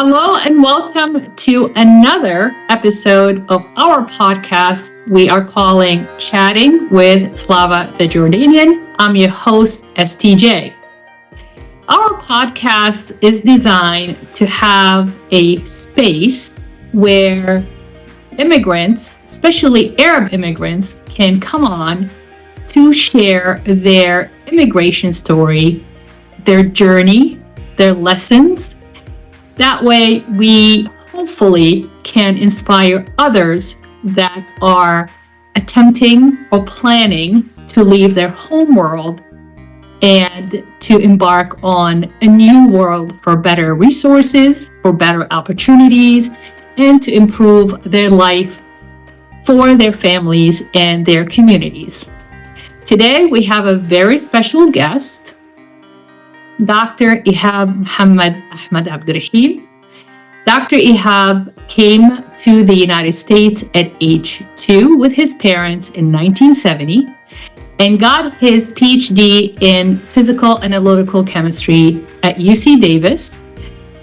Hello and welcome to another episode of our podcast we are calling Chatting with Slava the Jordanian. I'm your host, STJ. Our podcast is designed to have a space where immigrants, especially Arab immigrants, can come on to share their immigration story, their journey, their lessons. That way, we hopefully can inspire others that are attempting or planning to leave their home world and to embark on a new world for better resources, for better opportunities, and to improve their life for their families and their communities. Today, we have a very special guest, Dr. Ihab Ahmed Abdelrehim. Dr. Ihab came to the United States at age 2 with his parents in 1970 and got his PhD in physical analytical chemistry at UC Davis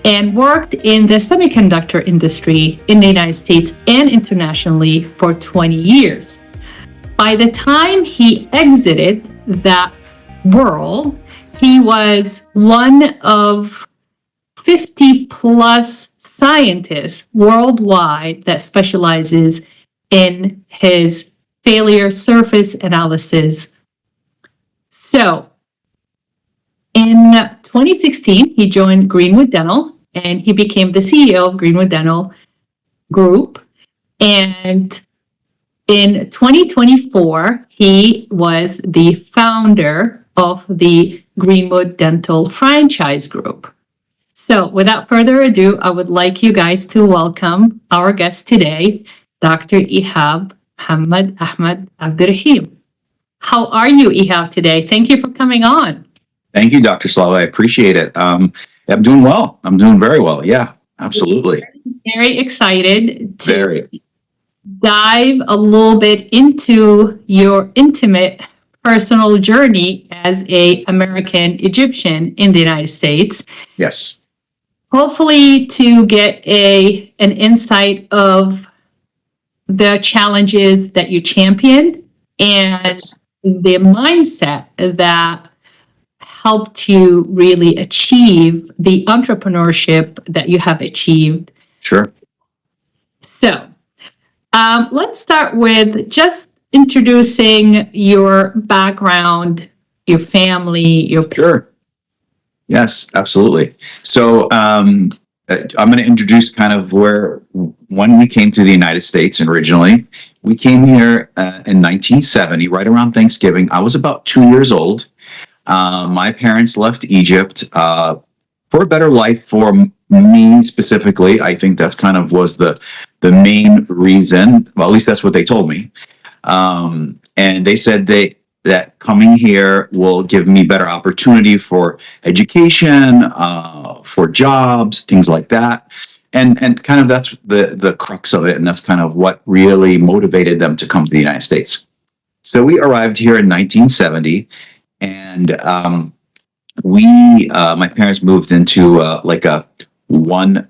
and worked in the semiconductor industry in the United States and internationally for 20 years. By the time he exited that world, he was one of 50 plus scientists worldwide that specializes in his failure surface analysis. So in 2016, he joined Greenwood Dental and he became the CEO of Greenwood Dental Group. And in 2024, he was the founder of the Greenwood Dental Franchise Group. So without further ado, I would like you guys to welcome our guest today, Dr. Ihab Ahmed Abdelrehim. How are you, Ihab, today? Thank you for coming on. Thank you, Dr. Slava. I appreciate it. I'm doing well. I'm doing very well. Yeah, absolutely. Very excited to dive a little bit into your intimate personal journey as an American Egyptian in the United States. Yes. Hopefully to get an insight of the challenges that you championed and the mindset that helped you really achieve the entrepreneurship that you have achieved. Sure. So let's start with just introducing your background, your family, your Sure. Yes, absolutely. So I'm going to introduce kind of when we came to the United States originally. We came here in 1970, right around Thanksgiving. I was about 2 years old. My parents left Egypt for a better life for me specifically. I think that's kind of was the main reason. Well, at least that's what they told me. And they said that coming here will give me better opportunity for education, for jobs, things like that. And kind of that's the crux of it. And that's kind of what really motivated them to come to the United States. So we arrived here in 1970 and my parents moved into like a one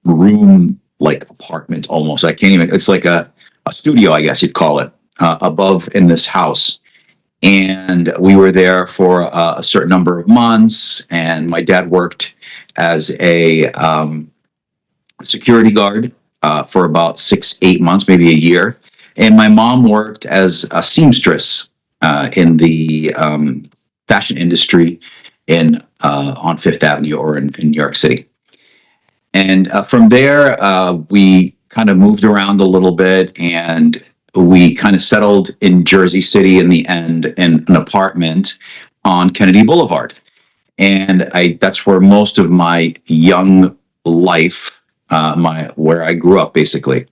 room, like apartment almost. It's like a studio, I guess you'd call it, above in this house. And we were there for a certain number of months. And my dad worked as a security guard for about 6-8 months, maybe a year. And my mom worked as a seamstress in the fashion industry on Fifth Avenue or in New York City. And from there, we kind of moved around a little bit and we kind of settled in Jersey City in the end in an apartment on Kennedy Boulevard. And that's where most of my young life, where I grew up basically.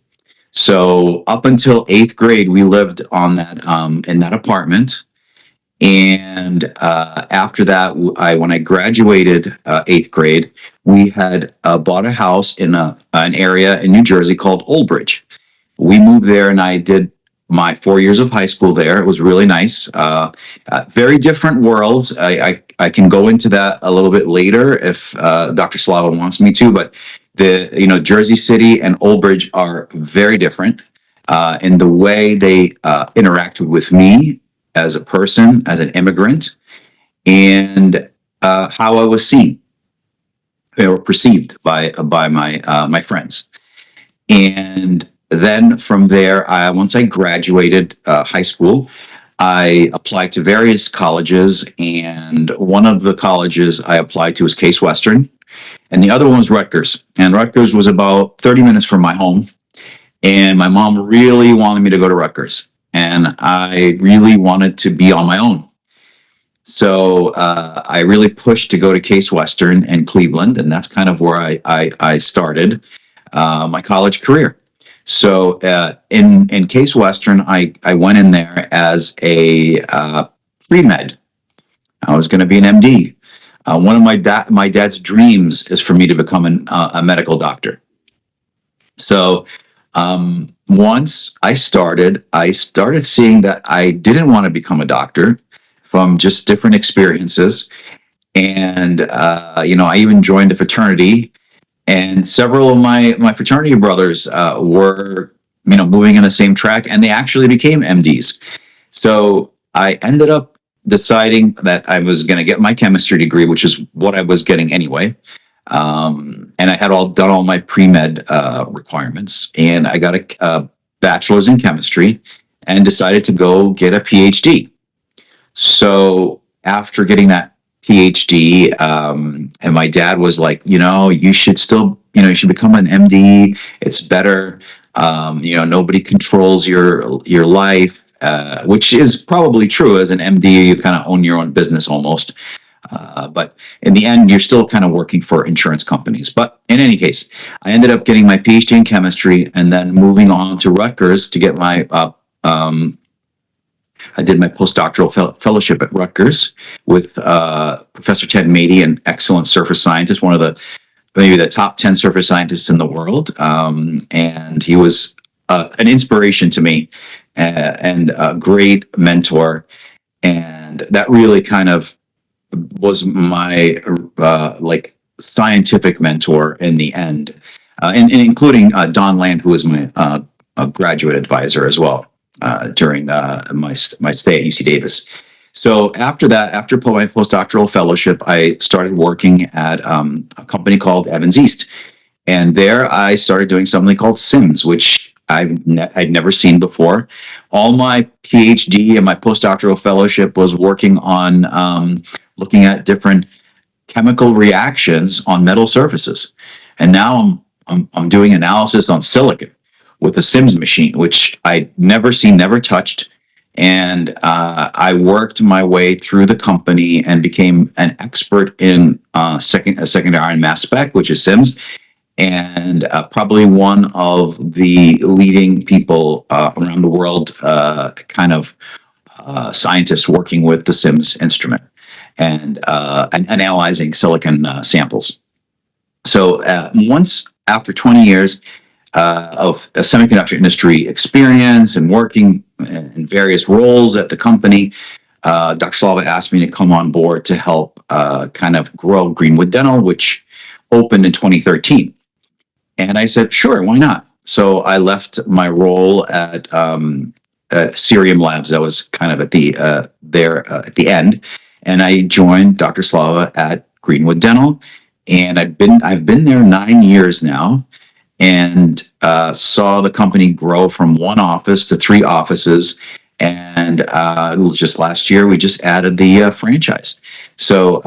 So up until 8th grade, we lived on that in that apartment. And after that, when I graduated 8th grade, we had bought a house in an area in New Jersey called Old Bridge. We moved there and I did my 4 years of high school there. It was really nice. Very different worlds. I can go into that a little bit later if Dr. Slava wants me to, but Jersey City and Old Bridge are very different in the way they interacted with me as a person, as an immigrant, and how I was seen or perceived by my friends. And then from there, once I graduated high school, I applied to various colleges, and one of the colleges I applied to was Case Western, and the other one was Rutgers. And Rutgers was about 30 minutes from my home, and my mom really wanted me to go to Rutgers, and I really wanted to be on my own. So I really pushed to go to Case Western in Cleveland, and that's kind of where I started my college career. So in Case Western, I went in there as a pre-med. I was going to be an MD. One of my dad's dreams is for me to become a medical doctor. So once I started seeing that I didn't want to become a doctor from just different experiences. And, I even joined a fraternity, and several of my fraternity brothers were, moving in the same track, and they actually became MDs. So I ended up deciding that I was going to get my chemistry degree, which is what I was getting anyway. And I had done all my pre-med requirements, and I got a bachelor's in chemistry and decided to go get a PhD. So after getting that PhD, and my dad was like, you should still, you should become an MD. It's better. Nobody controls your life, which is probably true. As an MD, you kind of own your own business almost. But in the end, you're still kind of working for insurance companies. But in any case, I ended up getting my PhD in chemistry and then moving on to Rutgers to get my I did my postdoctoral fellowship at Rutgers with Professor Ted Mady, an excellent surface scientist, one of maybe the top 10 surface scientists in the world. And he was an inspiration to me and a great mentor. And that really kind of was my scientific mentor in the end, and including Don Land, who was my graduate advisor as well. During my stay at UC Davis. So after that, after my postdoctoral fellowship, I started working at a company called Evans East. And there I started doing something called SIMS, which I'd never seen before. All my PhD and my postdoctoral fellowship was working on looking at different chemical reactions on metal surfaces. And now I'm doing analysis on silicon with a SIMS machine, which I'd never seen, never touched. And I worked my way through the company and became an expert in secondary iron mass spec, which is SIMS, and probably one of the leading people around the world, scientists working with the SIMS instrument and analyzing silicon samples. So once after 20 years, of a semiconductor industry experience and working in various roles at the company, Dr. Slava asked me to come on board to help kind of grow Greenwood Dental, which opened in 2013. And I said, sure, why not? So I left my role at Cerium Labs. That was kind of at the end, and I joined Dr. Slava at Greenwood Dental, and I've been there 9 years now. And saw the company grow from one office to 3 offices. And just last year, we just added the franchise. So,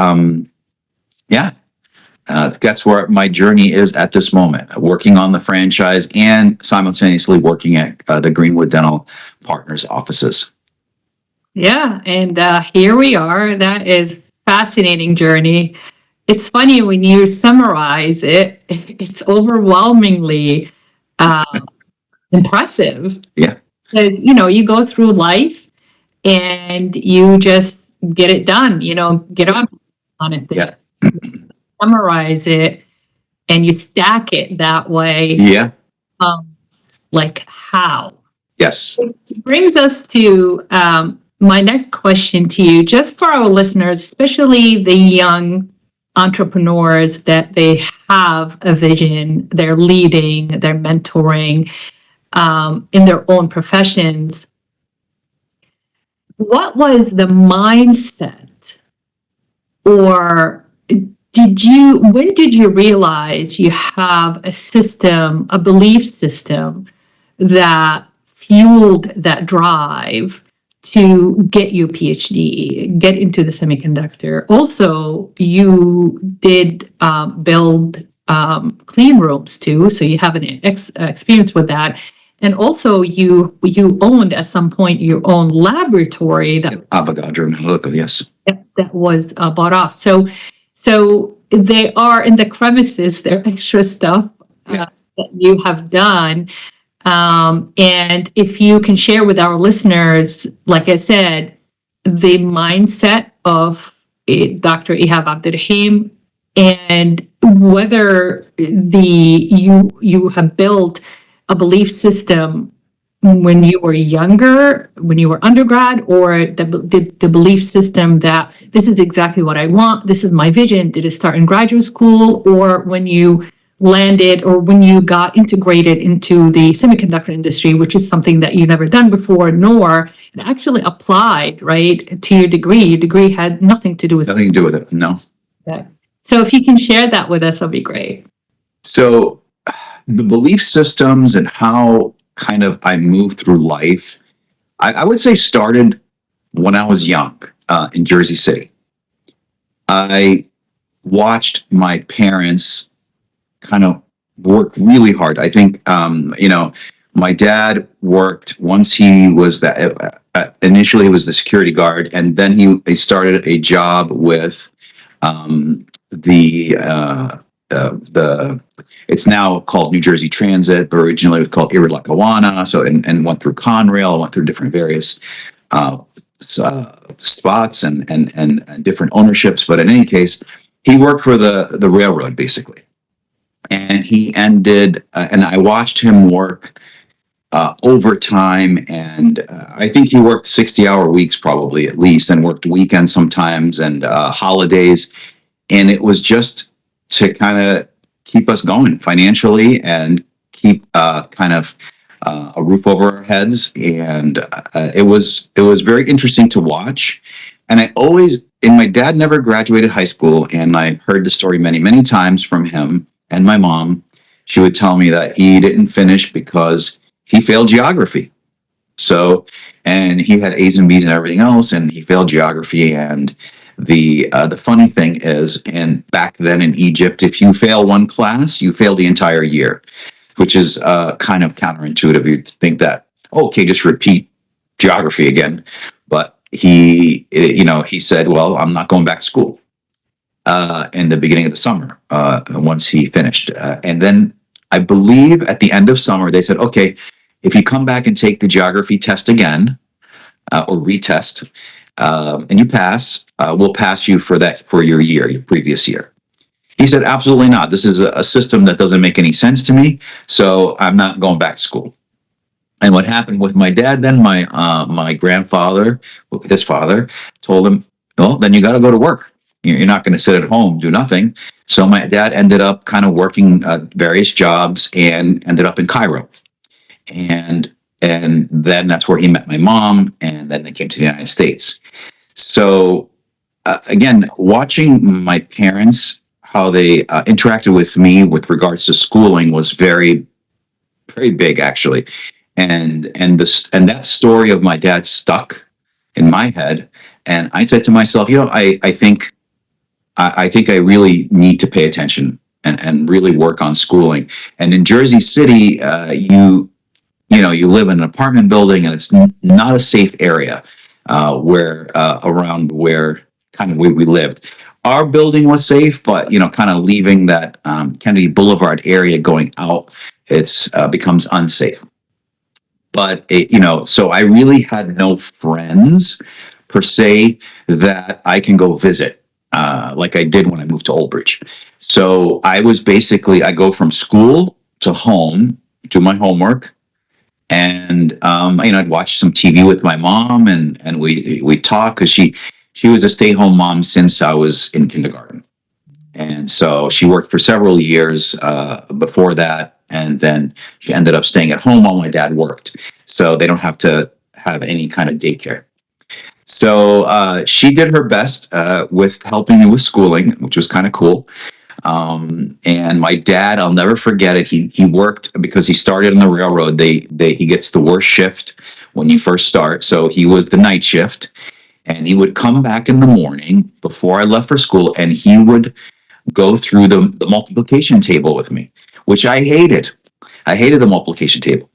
that's where my journey is at this moment, working on the franchise and simultaneously working at the Greenwood Dental Partners offices. Yeah, and here we are. That is fascinating journey. It's funny when you summarize it, it's overwhelmingly impressive. Yeah. Because, you go through life and you just get it done, get on it. Yeah. Summarize it and you stack it that way. Yeah. Like how? Yes. It brings us to my next question to you, just for our listeners, especially the young entrepreneurs that they have a vision, they're leading, they're mentoring in their own professions. What was the mindset, or when did you realize you have a system, a belief system that fueled that drive to get your PhD, get into the semiconductor? Also, you did build clean rooms too, so you have an experience with that. And also, you owned at some point your own laboratory that Avogadro Analytical, yes. that was bought off. So they are in the crevices. They're extra stuff that you have done. And if you can share with our listeners, like I said, the mindset of Dr. Ihab Abdelrehim, and whether you have built a belief system when you were younger, when you were undergrad, or the belief system that this is exactly what I want, this is my vision. Did it start in graduate school, or when you landed, or when you got integrated into the semiconductor industry, which is something that you've never done before, nor it actually applied, right, to your degree? Your degree had nothing to do with Nothing to do with it, no. that. So if you can share that with us, that'd be great. So the belief systems and how kind of I moved through life, I would say started when I was young in Jersey City. I watched my parents kind of work really hard. I think, my dad worked once he was initially he was the security guard, and then he started a job with the it's now called New Jersey Transit, but originally it was called Erie Lackawanna. So and went through Conrail, went through different various spots and different ownerships. But in any case, he worked for the railroad basically, and he ended. And I watched him work overtime, and I think he worked 60-hour weeks probably at least, and worked weekends sometimes and holidays, and it was just to kind of keep us going financially and keep kind of a roof over our heads. And it was very interesting to watch. And my dad never graduated high school, and I heard the story many, many times from him and my mom. She would tell me that he didn't finish because he failed geography. So, and he had A's and B's and everything else, and he failed geography. And the funny thing is, and back then in Egypt, if you fail one class, you fail the entire year, which is kind of counterintuitive. You'd think that, okay, just repeat geography again. But he said, well, I'm not going back to school in the beginning of the summer once he finished. And then I believe at the end of summer, they said, okay, if you come back and take the geography test again or retest, and you pass, we'll pass you for your previous year. He said, absolutely not. This is a system that doesn't make any sense to me, so I'm not going back to school. And what happened with my dad then, my grandfather, his father, told him, well, then you got to go to work. You're not going to sit at home, do nothing. So my dad ended up kind of working various jobs and ended up in Cairo. And then that's where he met my mom, and then they came to the United States. So again, watching my parents, how they interacted with me with regards to schooling was very, very big actually. And that story of my dad stuck in my head. And I said to myself, I think I really need to pay attention and really work on schooling. And in Jersey City, you live in an apartment building, and it's not a safe area around where kind of where we lived. Our building was safe, but kind of leaving that Kennedy Boulevard area going out, it's becomes unsafe. But so I really had no friends per se that I can go visit like I did when I moved to Old Bridge. So I go from school to home, do my homework. And I'd watch some TV with my mom, and we talk, because she was a stay-at-home mom since I was in kindergarten. And so she worked for several years before that. And then she ended up staying at home while my dad worked. So they don't have to have any kind of daycare. So she did her best with helping me with schooling, which was kind of cool. And my dad, I'll never forget it. He worked because he started in the railroad. He gets the worst shift when you first start. So he was the night shift, and he would come back in the morning before I left for school, and he would go through the multiplication table with me, which I hated. I hated the multiplication table.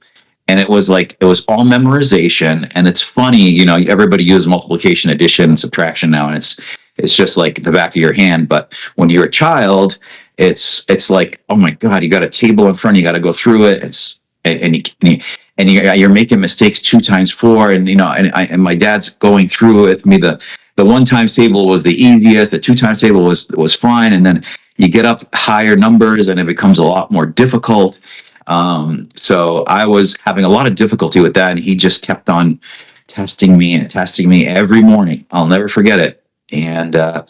And it was all memorization. And it's funny, everybody uses multiplication, addition, and subtraction now, and it's just like the back of your hand. But when you're a child, it's like, oh my God, you got a table in front, you got to go through it. You're making mistakes 2 times 4, and my dad's going through it with me. The 1 times table was the easiest. The 2 times table was fine, and then you get up higher numbers, and it becomes a lot more difficult. So I was having a lot of difficulty with that, and he just kept on testing me every morning. I'll never forget it. And then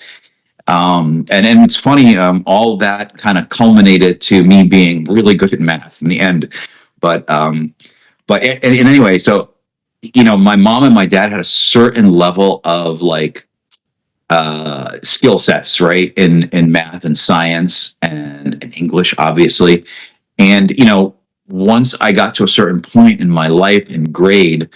it's funny, all that kind of culminated to me being really good at math in the end. But anyway, so, my mom and my dad had a certain level of skill sets, right? In math and science and English, obviously. And, once I got to a certain point in my life in grade,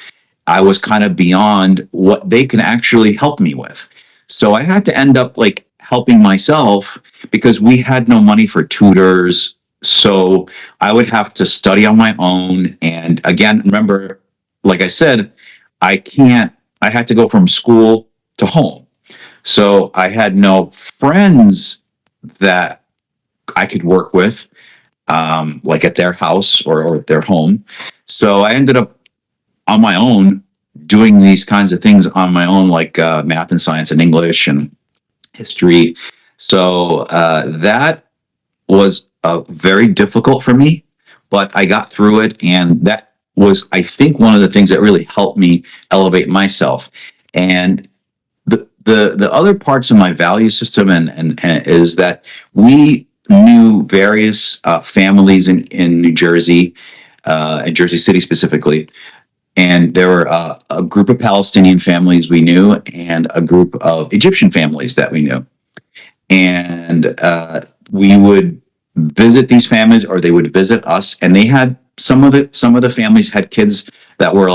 I was kind of beyond what they can actually help me with. So I had to end up helping myself because we had no money for tutors. So I would have to study on my own. And again, remember, like I said, I had to go from school to home. So I had no friends that I could work with, at their house or their home. So I ended up on my own doing these kinds of things on my own, math and science and English and history. So that was very difficult for me, but I got through it. And that was, I think, one of the things that really helped me elevate myself. And the other parts of my value system and is that we knew various families in New Jersey, in Jersey City specifically. And there were a group of Palestinian families we knew and a group of Egyptian families that we knew. And we would visit these families, or they would visit us. And they had some of the families had kids that were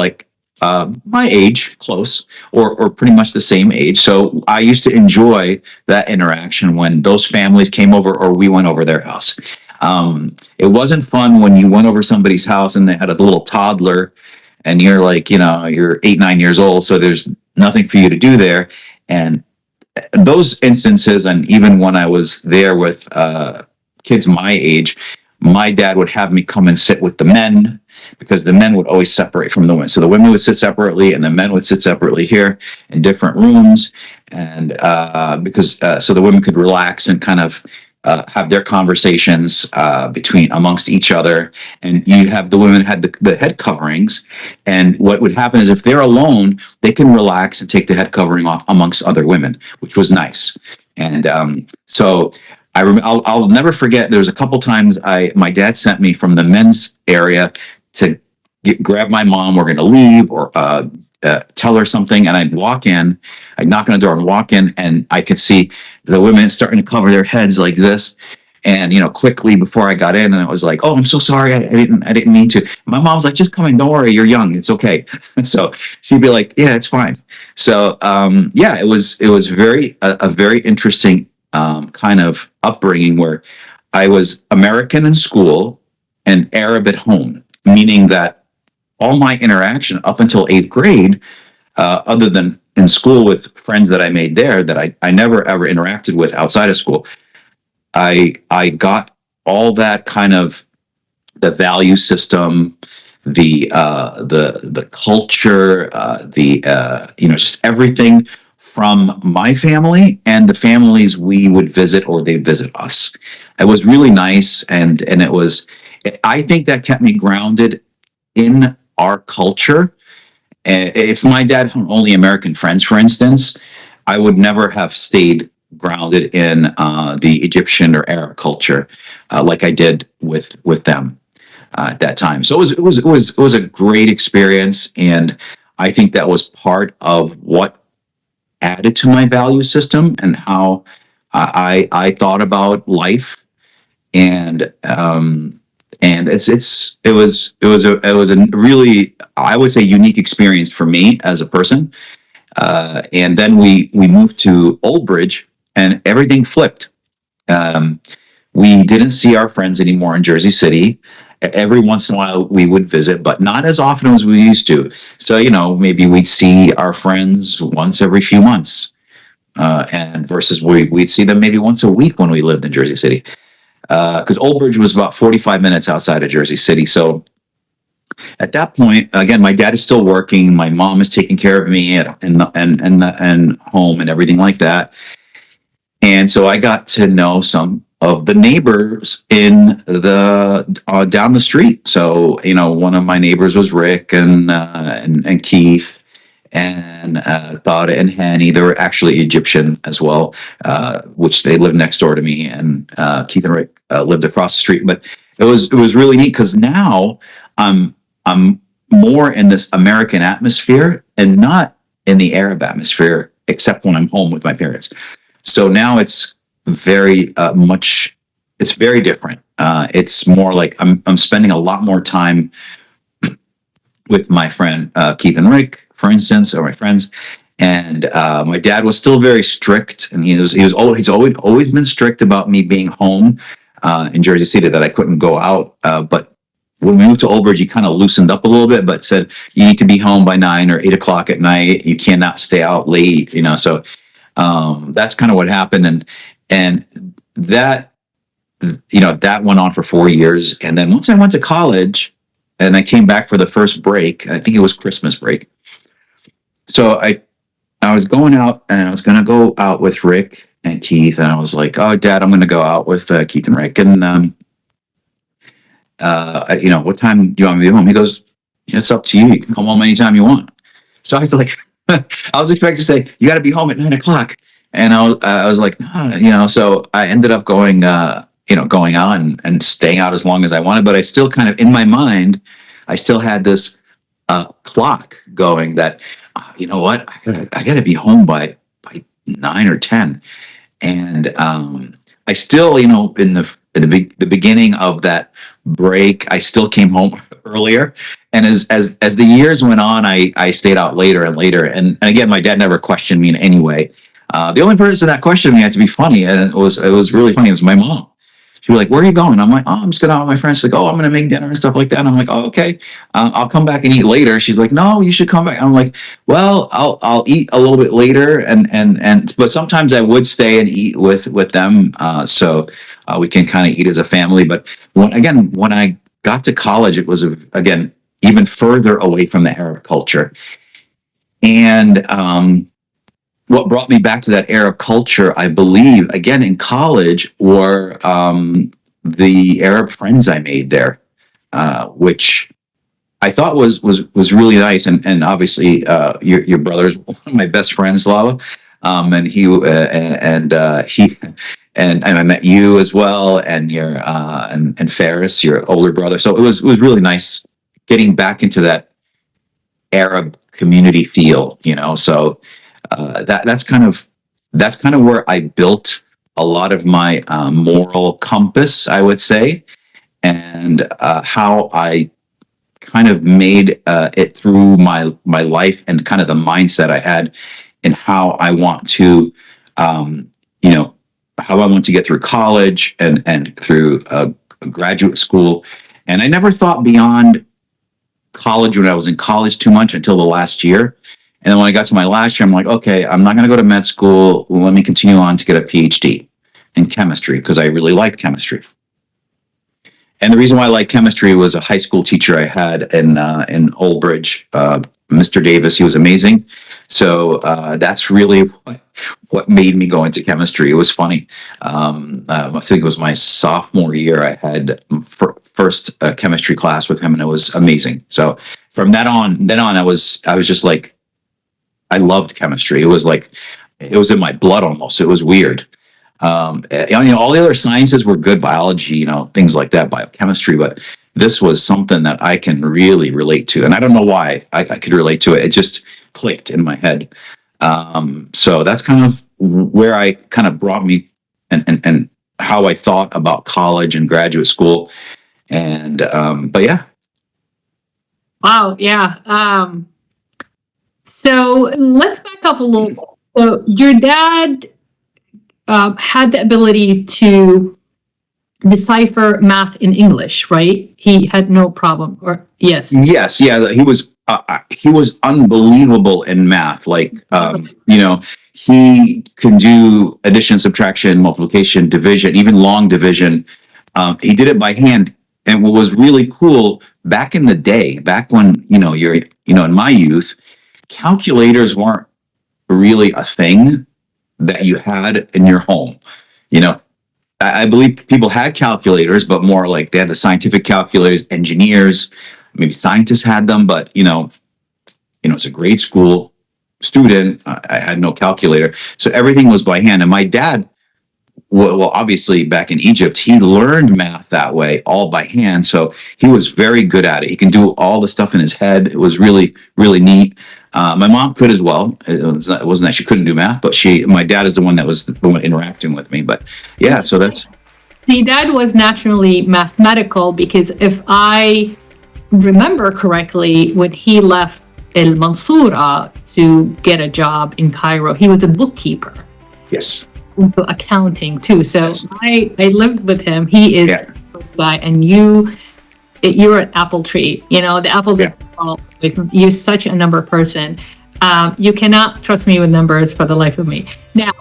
my age, close, or pretty much the same age. So I used to enjoy that interaction when those families came over or we went over their house. It wasn't fun when you went over somebody's house and they had a little toddler and you're you're 8, 9 years old. So there's nothing for you to do there. And those instances, and even when I was there with kids my age, my dad would have me come and sit with the men because the men would always separate from the women. So the women would sit separately and the men would sit separately here in different rooms. And so the women could relax and kind of have their conversations amongst each other. And you'd have the women had the head coverings. And what would happen is if they're alone, they can relax and take the head covering off amongst other women, which was nice. And so I'll never forget. There was a couple times my dad sent me from the men's area to grab my mom. We're going to leave or tell her something, and I'd knock on the door and walk in, and I could see the women starting to cover their heads like this. And quickly before I got in, and I was like, "Oh, I'm so sorry. I didn't mean to." My mom's like, "Just come in. Don't worry. You're young. It's okay." So she'd be like, "Yeah, it's fine." So it was a very interesting kind of upbringing where I was American in school and Arab at home, meaning that all my interaction up until 8th grade, other than in school with friends that I made there that I never ever interacted with outside of school, I got all that kind of the value system, the culture, just everything from my family and the families we would visit or they visit us. It was really nice, and I think that kept me grounded in our culture. If my dad had only American friends, for instance, I would never have stayed grounded in the Egyptian or Arab culture, like I did with them at that time. So it was a great experience, and I think that was part of what added to my value system and how I thought about life. And it was a really, I would say, unique experience for me as a person. And then we moved to Old Bridge, and everything flipped. Um, we didn't see our friends anymore in Jersey City. Every once in a while we would visit, but not as often as we used to. So, maybe we'd see our friends once every few months, and versus we'd see them maybe once a week when we lived in Jersey City. Because Old Bridge was about 45 minutes outside of Jersey City. So at that point, again, my dad is still working. My mom is taking care of me and home and everything like that. And so I got to know some of the neighbors in the down the street. So one of my neighbors was Rick and Keith and Thada and Hani. They were actually Egyptian as well, which they lived next door to me. And Keith and Rick lived across the street. But it was really neat because now I'm more in this American atmosphere and not in the Arab atmosphere, except when I'm home with my parents. So now it's very much. It's very different. It's more like I'm spending a lot more time with my friend Keith and Rick, for instance, or my friends. And my dad was still very strict, and he's always been strict about me being home in Jersey City, that I couldn't go out. But when we moved to Old Bridge, he kind of loosened up a little bit, but said you need to be home by 9 or 8 o'clock at night. You cannot stay out late. So that's kind of what happened, and that that went on for 4 years. And then once I went to college, and I came back for the first break, I think it was Christmas break. So I was going out, and I was going to go out with Rick and Keith, and I was like, "Oh, Dad, I'm going to go out with Keith and Rick, and what time do you want me to be home?" He goes, "It's up to you. You can come home anytime you want." So I was like, I was expecting to say, "You got to be home at 9 o'clock," and I was like, "No," So I ended up going going out and staying out as long as I wanted, but I still kind of, in my mind, I still had this clock going that, you know what, I gotta be home by 9 or 10. And I still, in the beginning of that break, I still came home earlier. And as the years went on, I stayed out later and later. And again, my dad never questioned me in any way. The only person that questioned me had to be funny, and it was really funny. It was my mom. She'd be like, "Where are you going?" I'm like, "Oh, I'm just going out with my friends." She's like, "Oh, I'm going to make dinner and stuff like that." And I'm like, "Oh, okay. I'll come back and eat later." She's like, "No, you should come back." I'm like, "Well, I'll eat a little bit later." But sometimes I would stay and eat with them. So we can kind of eat as a family. But when I got to college, it was, again, even further away from the Arab culture. And what brought me back to that Arab culture, I believe, again in college, were the Arab friends I made there, which I thought was really nice. And obviously, your brother's one of my best friends, Slava, and I met you as well, and your and Ferris, your older brother. So it was really nice getting back into that Arab community feel, So that's kind of where I built a lot of my moral compass, I would say, and how I kind of made it through my life, and kind of the mindset I had, and how I want to, how I want to get through college and through graduate school. And I never thought beyond college when I was in college too much until the last year. And then when I got to my last year, I'm like, okay, I'm not going to go to med school. Let me continue on to get a PhD in chemistry, because I really liked chemistry. And the reason why I liked chemistry was a high school teacher I had in Old Bridge, Mr. Davis. He was amazing. So that's really what made me go into chemistry. It was funny. I think it was my sophomore year. I had first chemistry class with him, and it was amazing. So from then on, I was just like, I loved chemistry. It was like it was in my blood almost. It was weird. All the other sciences were good, biology, things like that, biochemistry, but this was something that I can really relate to. And I don't know why I could relate to it. It just clicked in my head. So that's kind of where I kind of brought me and how I thought about college and graduate school. And, but yeah. Wow. Yeah. So let's back up a little bit. So your dad had the ability to decipher math in English, right? He had no problem, or yes. Yes, yeah, he was unbelievable in math. Like, he could do addition, subtraction, multiplication, division, even long division. He did it by hand. And what was really cool back in the day, back when, in my youth, calculators weren't really a thing that you had in your home. I believe people had calculators, but more like they had the scientific calculators, engineers, maybe scientists had them, but as a grade school student, I had no calculator. So everything was by hand. And my dad, well, obviously back in Egypt, he learned math that way, all by hand. So he was very good at it. He can do all the stuff in his head. It was really, really neat. My mom could as well. It wasn't that she couldn't do math, but my dad is the one that was the one interacting with me. But yeah, so that's. See, Dad was naturally mathematical because if I remember correctly, when he left El Mansoura to get a job in Cairo, he was a bookkeeper. Yes. Into accounting too. So yes. I lived with him. He is a close guy, and you're an apple tree. The apple doesn't fall away from you. You're such a number person. You cannot trust me with numbers for the life of me. Now,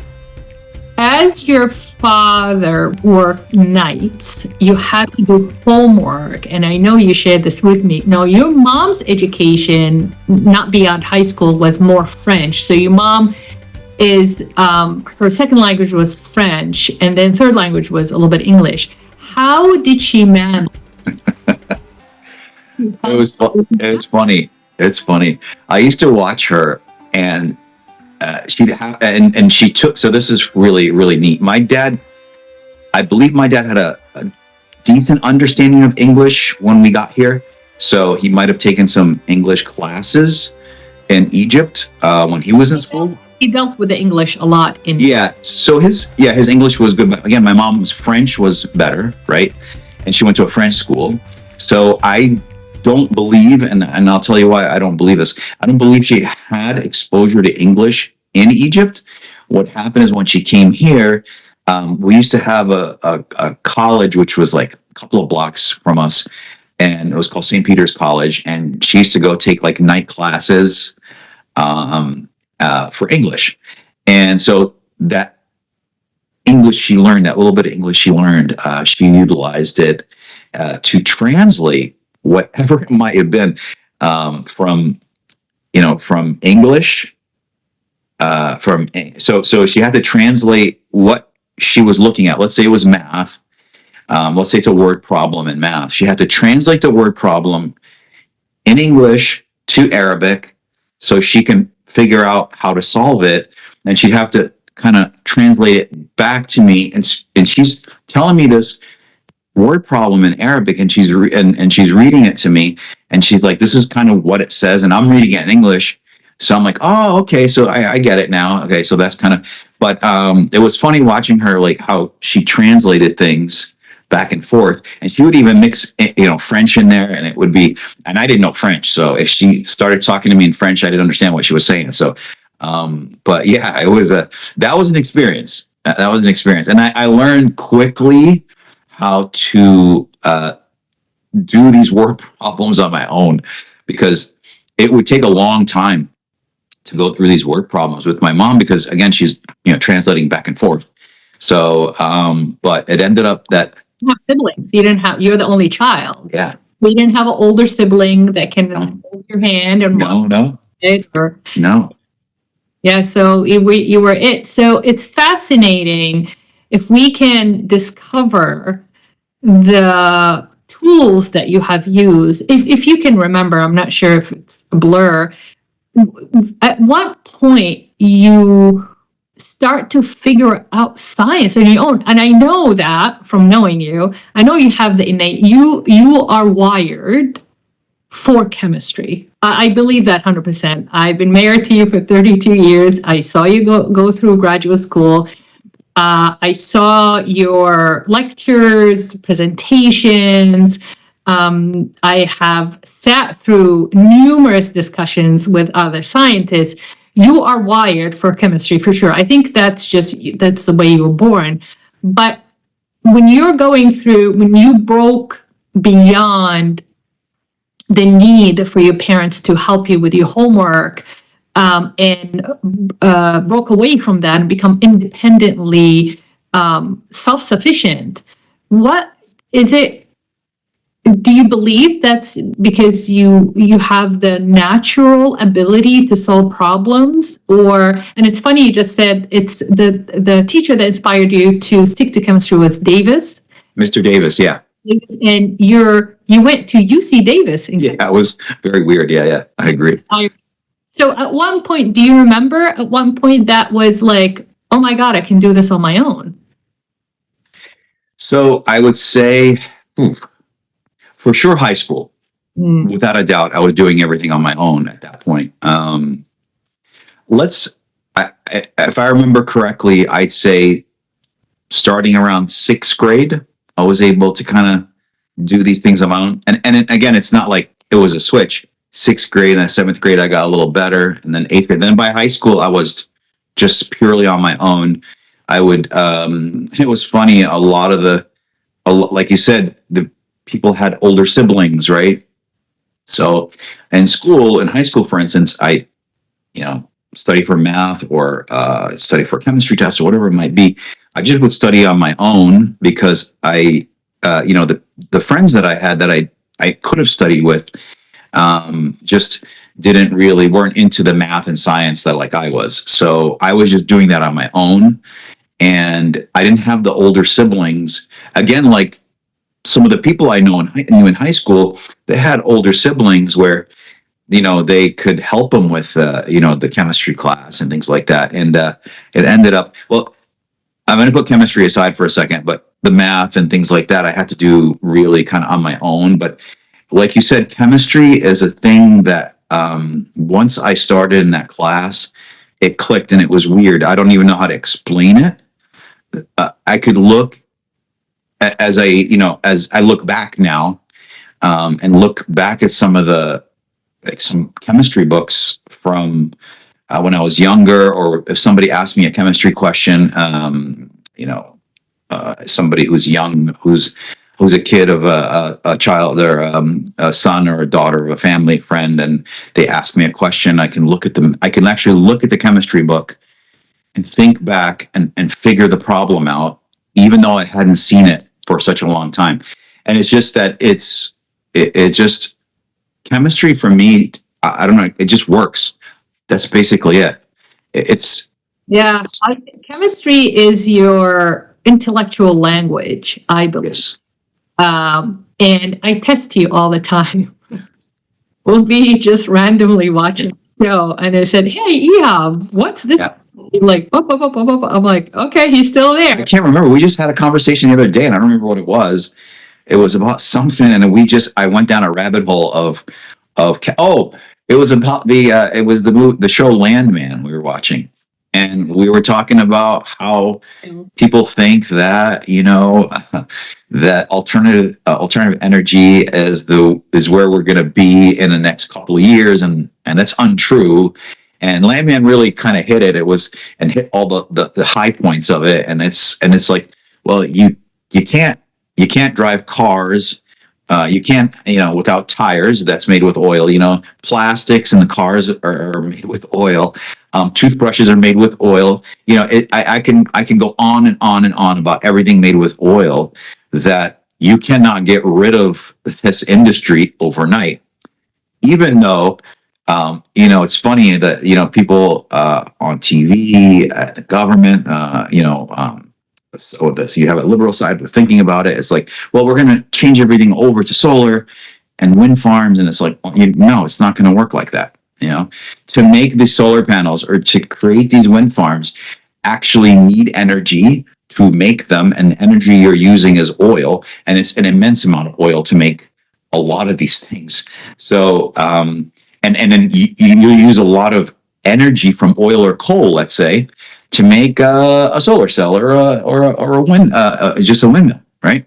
as your father worked nights, you had to do homework, and I know you shared this with me. Now, your mom's education, not beyond high school, was more French. So your mom is her second language was French, and then third language was a little bit English. How did she manage? It's funny. It's funny. I used to watch her, and she took. So this is really, really neat. I believe my dad had a decent understanding of English when we got here. So he might have taken some English classes in Egypt when he was in school. He dealt with the English a lot in. Yeah. So his English was good. But again, my mom's French was better, right? And she went to a French school. So I don't believe, and I'll tell you why I don't believe this. I don't believe she had exposure to English in Egypt. What happened is when she came here, we used to have a college which was like a couple of blocks from us, and it was called St. Peter's College. And she used to go take like night classes for English. And so that English she learned, that little bit of English she learned, she utilized it to translate whatever it might have been from English. So she had to translate what she was looking at. Let's say it was math. Let's say it's a word problem in math. She had to translate the word problem in English to Arabic so she can figure out how to solve it. And she'd have to kind of translate it back to me. And she's telling me this word problem in Arabic, and she's reading it to me, and she's like, this is kind of what it says, and I'm reading it in English. So I'm like, oh, okay, so I get it now. Okay, so that's kind of, but it was funny watching her, like how she translated things back and forth, and she would even mix, French in there, and it would be, and I didn't know French, so if she started talking to me in French, I didn't understand what she was saying. So, but yeah, that was an experience. That was an experience, and I learned quickly how to do these word problems on my own, because it would take a long time to go through these word problems with my mom, because again, she's translating back and forth. So, but it ended up that you have siblings. You're the only child. Yeah. You didn't have an older sibling that can hold your hand and no. Yeah, so you were it. So it's fascinating if we can discover the tools that you have used. If you can remember, I'm not sure if it's a blur. At what point you start to figure out science on your own. And I know that from knowing you, I know you have the innate, you are wired for chemistry. I believe that 100%. I've been married to you for 32 years. I saw you go through graduate school. I saw your lectures, presentations. I have sat through numerous discussions with other scientists. You are wired for chemistry for sure. I think that's the way you were born. But when you broke beyond the need for your parents to help you with your homework, and broke away from that and become independently self-sufficient, what is it? Do you believe that's because you have the natural ability to solve problems? And it's funny you just said it's the teacher that inspired you to stick to chemistry was Davis. Mr. Davis, yeah. And you went to UC Davis. Yeah, it was very weird. Yeah, I agree. So at one point, do you remember at one point that was like, oh my God, I can do this on my own? So I would say, for sure, high school. Without a doubt, I was doing everything on my own at that point. If I remember correctly, I'd say starting around sixth grade, I was able to kind of do these things on my own. And again, it's not like it was a switch. Sixth grade and seventh grade, I got a little better. And then eighth grade. Then by high school, I was just purely on my own. I would, it was funny. Like you said, the people had older siblings, right? So in high school, for instance, I, study for math or study for chemistry test or whatever it might be. I just would study on my own because the friends that I had that I could have studied with, just weren't into the math and science that like I was. So I was just doing that on my own. And I didn't have the older siblings. Again, like some of the people I knew in high school, they had older siblings where, they could help them with, the chemistry class and things like that. And it ended up, well, I'm going to put chemistry aside for a second, but the math and things like that, I had to do really kind of on my own. But like you said, chemistry is a thing that once I started in that class, it clicked and it was weird. I don't even know how to explain it. I could look as I look back now, and look back at some chemistry books from when I was younger, or if somebody asked me a chemistry question, somebody who's young, who's a kid of a child or a son or a daughter of a family friend, and they ask me a question, I can look at them. I can actually look at the chemistry book and think back and figure the problem out, even though I hadn't seen it for such a long time. And it's just that it just chemistry for me, I don't know, it just works. That's basically it. Chemistry is your intellectual language, I believe. Yes. And I test you all the time. We'll be just randomly watching the show, and I said, "Hey, Ihab, what's this?" Yeah. Like, I'm like, okay, he's still there. I can't remember. We just had a conversation the other day, and I don't remember what it was. It was about something, and I went down a rabbit hole it was about the show Landman we were watching. And we were talking about how people think that, that alternative energy is where we're going to be in the next couple of years. And that's untrue. And Landman really kind of hit it. And hit all the high points of it. And it's like, well, you can't drive cars. You can't, without tires that's made with oil, plastics in the cars are made with oil. Toothbrushes are made with oil. I can go on and on and on about everything made with oil, that you cannot get rid of this industry overnight. Even though, it's funny that, people on TV, the government, so you have a liberal side of thinking about it. It's like, well, we're going to change everything over to solar and wind farms. And it's like, no, it's not going to work like that. To make these solar panels or to create these wind farms, actually need energy to make them, and the energy you're using is oil, and it's an immense amount of oil to make a lot of these things. So, and then you use a lot of energy from oil or coal, let's say, to make a solar cell or a wind, just a windmill, right?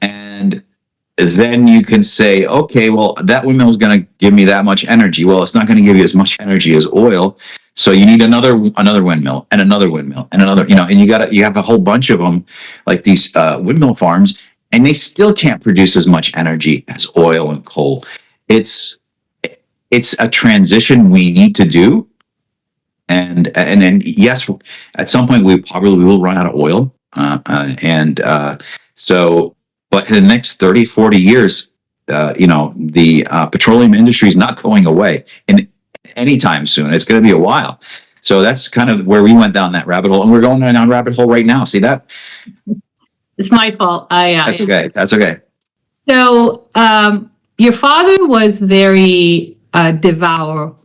And then you can say, okay, well, that windmill is going to give me that much energy. Well, it's not going to give you as much energy as oil. So you need another windmill and another windmill and another, and you have a whole bunch of them, like these windmill farms, and they still can't produce as much energy as oil and coal. It's a transition we need to do. And then yes, at some point we probably will run out of oil. So, but in the next 30, 40 years, the petroleum industry is not going away in anytime soon. It's going to be a while. So that's kind of where we went down that rabbit hole, and we're going down that rabbit hole right now. See that? It's my fault. That's okay. That's okay. So, your father was very devout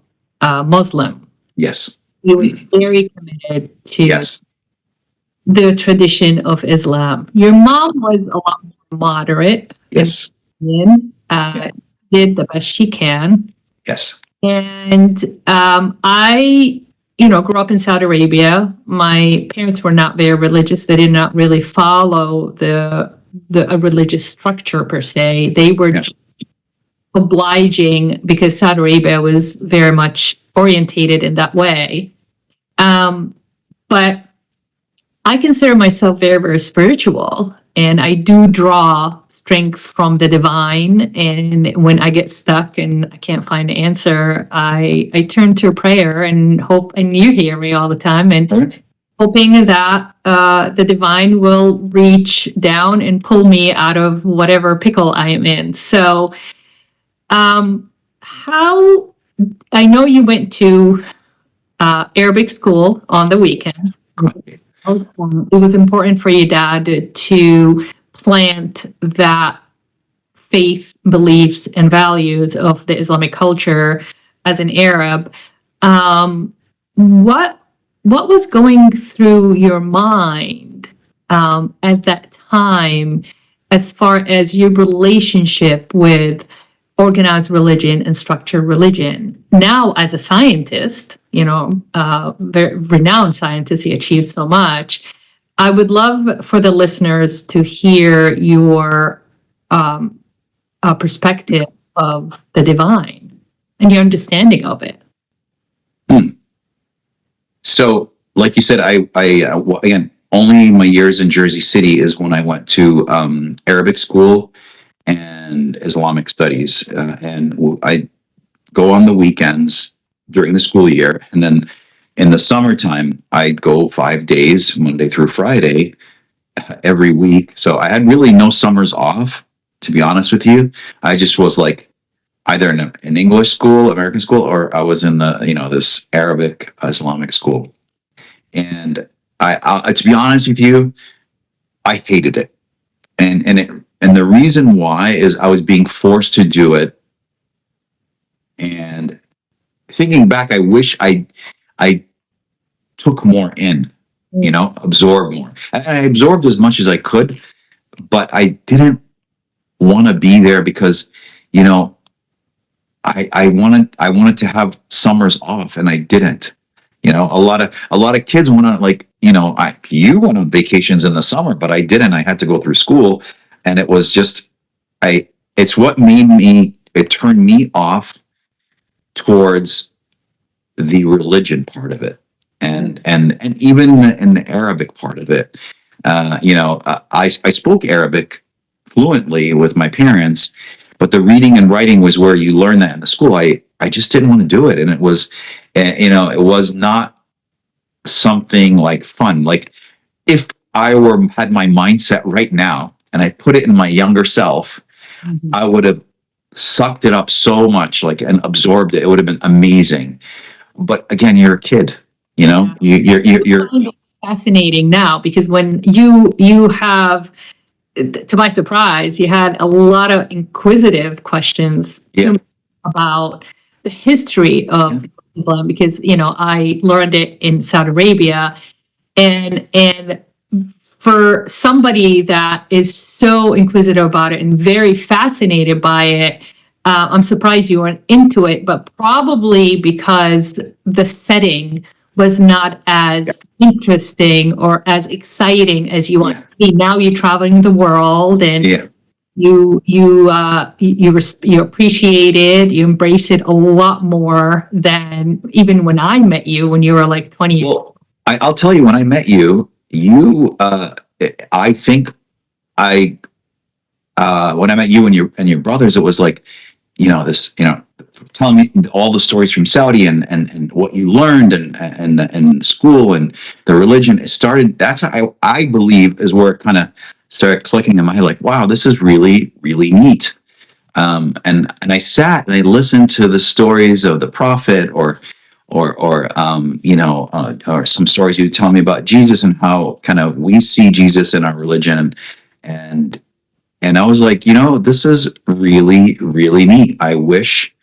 Muslim. Yes. He was very committed to Yes. the tradition of Islam. Your mom was a lot more moderate. Yes. Did the best she can. Yes. And I, grew up in Saudi Arabia. My parents were not very religious. They did not really follow a religious structure per se. They were obliging because Saudi Arabia was very much orientated in that way. But I consider myself very, very spiritual, and I do draw strength from the divine. And when I get stuck and I can't find an answer, I turn to prayer and hope, and you hear me all the time, and hoping that the divine will reach down and pull me out of whatever pickle I am in. So, how, I know you went to Arabic school on the weekend. It was important for your dad to plant that faith, beliefs, and values of the Islamic culture as an Arab. What was going through your mind at that time as far as your relationship with organized religion and structured religion? Now, as a scientist, very renowned scientist, he achieved so much. I would love for the listeners to hear your perspective of the divine and your understanding of it. So, like you said, again, only my years in Jersey City is when I went to Arabic school and Islamic studies, and I go on the weekends during the school year, and then in the summertime I'd go 5 days, Monday through Friday, every week. So I had really no summers off, to be honest with you. I just was like either in an English school, American school, or I was in the this Arabic Islamic school. And I to be honest with you, I hated it, and the reason why is I was being forced to do it. And thinking back, I wish I took more in, absorbed more. And I absorbed as much as I could, but I didn't want to be there because, I wanted to have summers off, and I didn't. A lot of kids went on, you went on vacations in the summer, but I didn't. I had to go through school, and it was just it's what it turned me off towards the religion part of it, and even in the Arabic part of it. I spoke Arabic fluently with my parents, but the reading and writing was where you learn that in the school. I just didn't want to do it, and it was, it was not something like fun. Like if I had my mindset right now and I put it in my younger self, I would have sucked it up so much, and absorbed it. It would have been amazing. But again, you're a kid, you're fascinating now, because when you have, to my surprise, you had a lot of inquisitive questions about the history of Islam because I learned it in Saudi Arabia, and for somebody that is so inquisitive about it and very fascinated by it, I'm surprised you weren't into it, but probably because the setting was not as interesting or as exciting as you want to be. Now you're traveling the world, and Yeah. you appreciate it, you embrace it a lot more than even when I met you when you were like 20 years. Well, I'll tell you, when I met you, I think when I met you and your brothers, it was like, telling me all the stories from Saudi and what you learned and school and the religion. It started. That's how I believe is where it kind of started clicking in my head. Like, wow, this is really, really neat. And I sat and I listened to the stories of the prophet or some stories you tell me about Jesus and how kind of we see Jesus in our religion. And I was like, this is really, really neat. I wish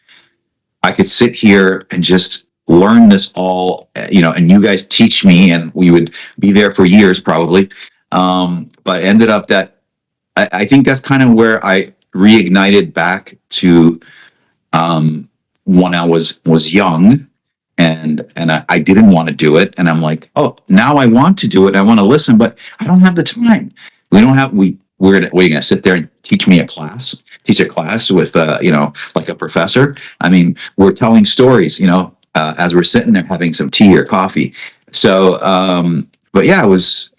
I could sit here and just learn this all, and you guys teach me, and we would be there for years probably. But ended up that I think that's kind of where I reignited back to when I was young, and I didn't want to do it, and I'm like, oh, now I want to do it. I want to listen, but I don't have the time. We're gonna sit there and teach a class with like a professor. I mean, we're telling stories, as we're sitting there having some tea or coffee. So, but yeah, it was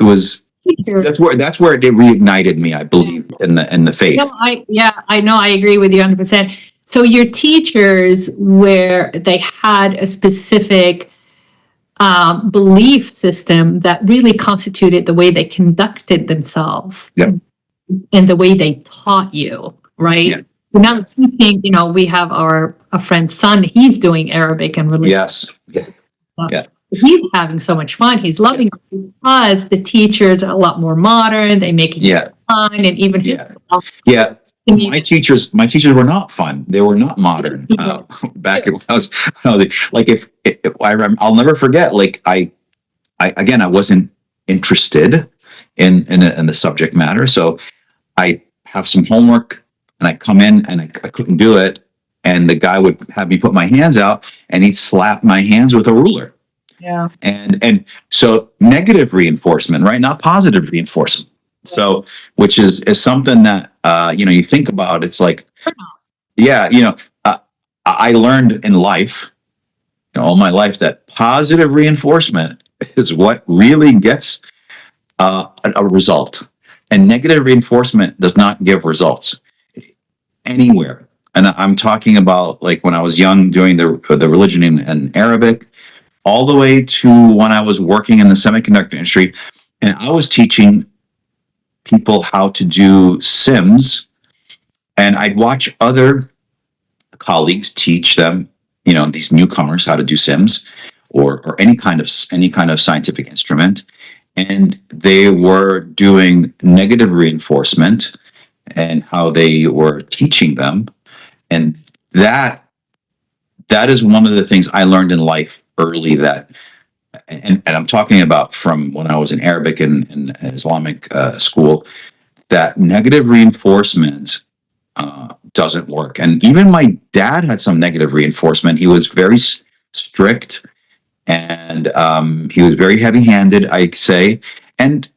that's where it reignited me, I believe, in the faith. No, I know, I agree with you 100%. So your teachers, where they had a specific belief system that really constituted the way they conducted themselves. Yep. And the way they taught you, right? Yeah. So now teaching, we have a friend's son, he's doing Arabic and religion. Yes. Yeah. He's having so much fun. He's loving it because the teachers are a lot more modern. They make it fun, and even My teachers were not fun. They were not modern. Back when I was like, if I remember, I'll never forget. Like I wasn't interested in the subject matter, so I have some homework and I come in and I couldn't do it, and the guy would have me put my hands out and he'd slap my hands with a ruler. Yeah. And so negative reinforcement, right? Not positive reinforcement. So, which is something that, you think about. It's like, I learned in life, all my life, that positive reinforcement is what really gets a result. And negative reinforcement does not give results anywhere. And I'm talking about like when I was young doing the religion in Arabic, all the way to when I was working in the semiconductor industry, and I was teaching people how to do sims, and I'd watch other colleagues teach them, these newcomers how to do sims or any kind of scientific instrument, and they were doing negative reinforcement and how they were teaching them, and that is one of the things I learned in life early, that and I'm talking about from when I was in Arabic and Islamic school, that negative reinforcement doesn't work. And even my dad had some negative reinforcement. He was very strict, and he was very heavy-handed, I'd say. And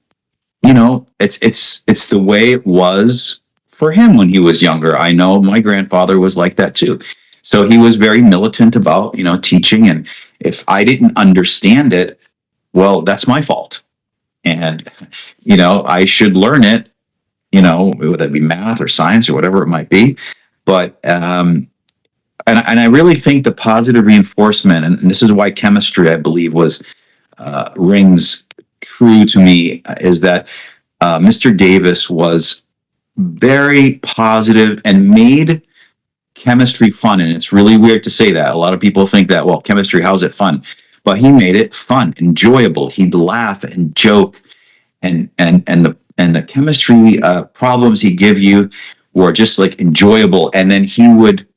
it's the way it was for him when he was younger. I know my grandfather was like that too. So he was very militant about teaching, and if I didn't understand it, well, that's my fault. And, I should learn it, whether it be math or science or whatever it might be. But, and I really think the positive reinforcement, and this is why chemistry, I believe, rings true to me, is that Mr. Davis was very positive and made chemistry fun. And it's really weird to say that. A lot of people think that, well, chemistry, how's it fun? But he made it fun, enjoyable. He'd laugh and joke, and the chemistry problems he'd give you were just like enjoyable. And then he would,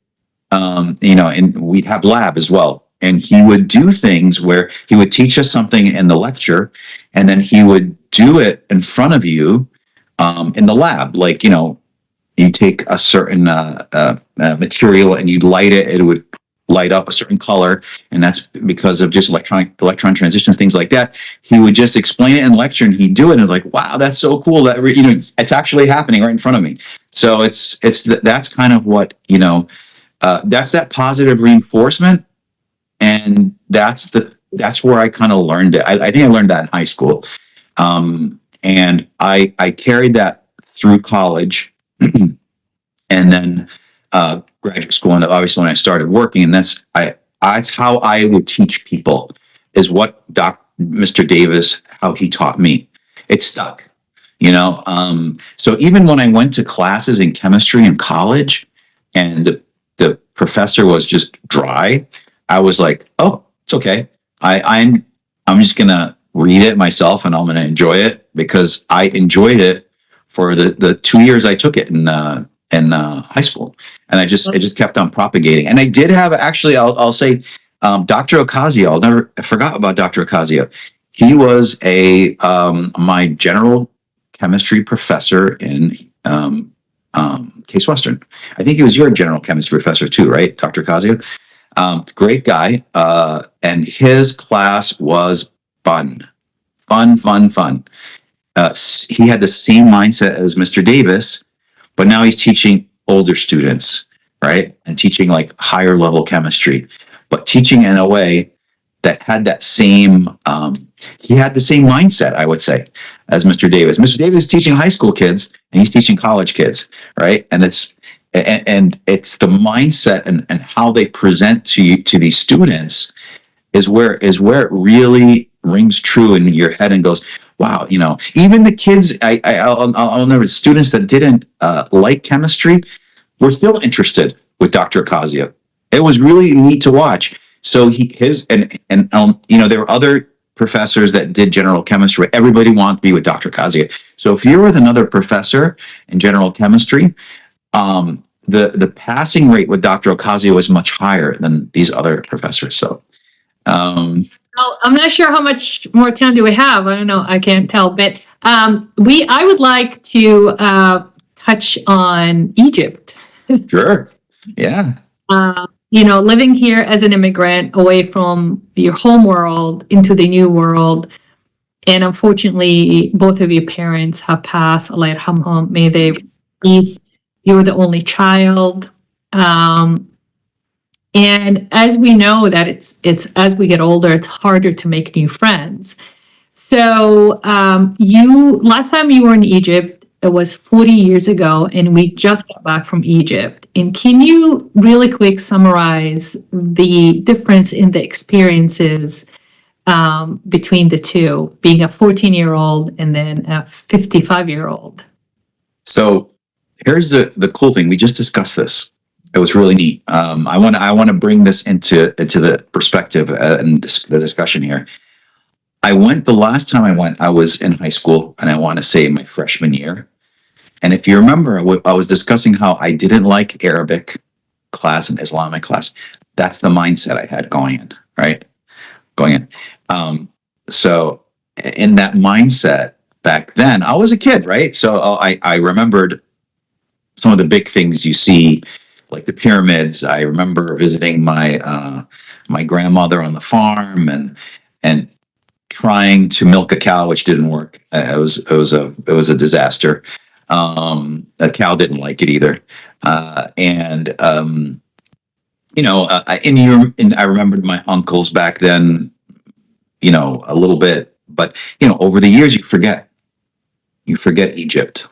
and we'd have lab as well. and he would do things where he would teach us something in the lecture, and then he would do it in front of you in the lab. Like, you take a certain material and you'd light it, it would light up a certain color, and that's because of just electron transitions, things like that. He would just explain it in lecture, and he'd do it, and it's like, wow, that's so cool that it's actually happening right in front of me. So that's kind of what that's that positive reinforcement, and that's where I kind of learned it. I think I learned that in high school, and I carried that through college, and then graduate school, and obviously when I started working, and that's how I would teach people, is what Mr. Davis, how he taught me. It stuck, So even when I went to classes in chemistry in college, and the professor was just dry, I was like, oh, it's okay. I'm just gonna read it myself, and I'm gonna enjoy it, because I enjoyed it for the 2 years I took it in high school, and it just kept on propagating. And I did have, actually, I'll say, Dr. Ocasio. I forgot about Dr. Ocasio. He was my general chemistry professor in Case Western. I think he was your general chemistry professor too, right, Dr. Ocasio? Great guy, and his class was fun. He had the same mindset as Mr. Davis, but now he's teaching older students, right? And teaching like higher level chemistry, but teaching in a way that had that same, he had the same mindset, I would say, as Mr. Davis. Mr. Davis is teaching high school kids, and he's teaching college kids, right? And it's the mindset and how they present to these students is where it really rings true in your head and goes, wow, even the kids, I'll never, students that didn't like chemistry were still interested with Dr. Ocasio. It was really neat to watch. So there were other professors that did general chemistry. Everybody wanted to be with Dr. Ocasio. So if you're with another professor in general chemistry, the passing rate with Dr. Ocasio is much higher than these other professors. So, well, I'm not sure how much more time do we have. I don't know. I can't tell, but I would like to touch on Egypt. Sure. Yeah. Living here as an immigrant away from your home world into the new world. And unfortunately, both of your parents have passed. Allah yarhamhum, may they peace. You were the only child. And as we know that it's as we get older, it's harder to make new friends. So last time you were in Egypt, it was 40 years ago, and we just got back from Egypt. And can you really quick summarize the difference in the experiences between the two, being a 14-year-old and then a 55-year-old? So here's the cool thing. We just discussed this. It was really neat. I want to bring this into the perspective and the discussion here. The last time I went, I was in high school, and I want to say my freshman year. And if you remember, I was discussing how I didn't like Arabic class and Islamic class. That's the mindset I had going in, right? Going in. So in that mindset back then, I was a kid, right? So I remembered some of the big things you see, like the pyramids. I remember visiting my grandmother on the farm and trying to milk a cow, which didn't work. It was a disaster. A cow didn't like it either. I remembered my uncles back then, a little bit, but over the years you forget Egypt.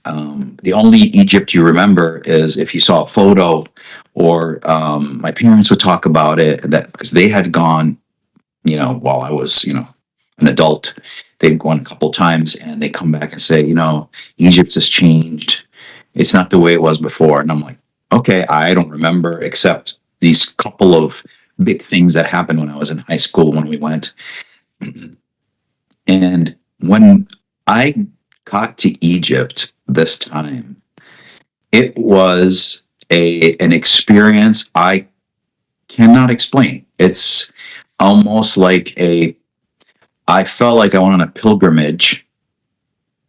The only Egypt you remember is if you saw a photo, or my parents would talk about it, that because they had gone, while I was, an adult. They'd gone a couple times, and they come back and say, Egypt has changed. It's not the way it was before. And I'm like, okay, I don't remember except these couple of big things that happened when I was in high school when we went. And when I got to Egypt this time, it was an experience I cannot explain. It's almost like I felt like I went on a pilgrimage,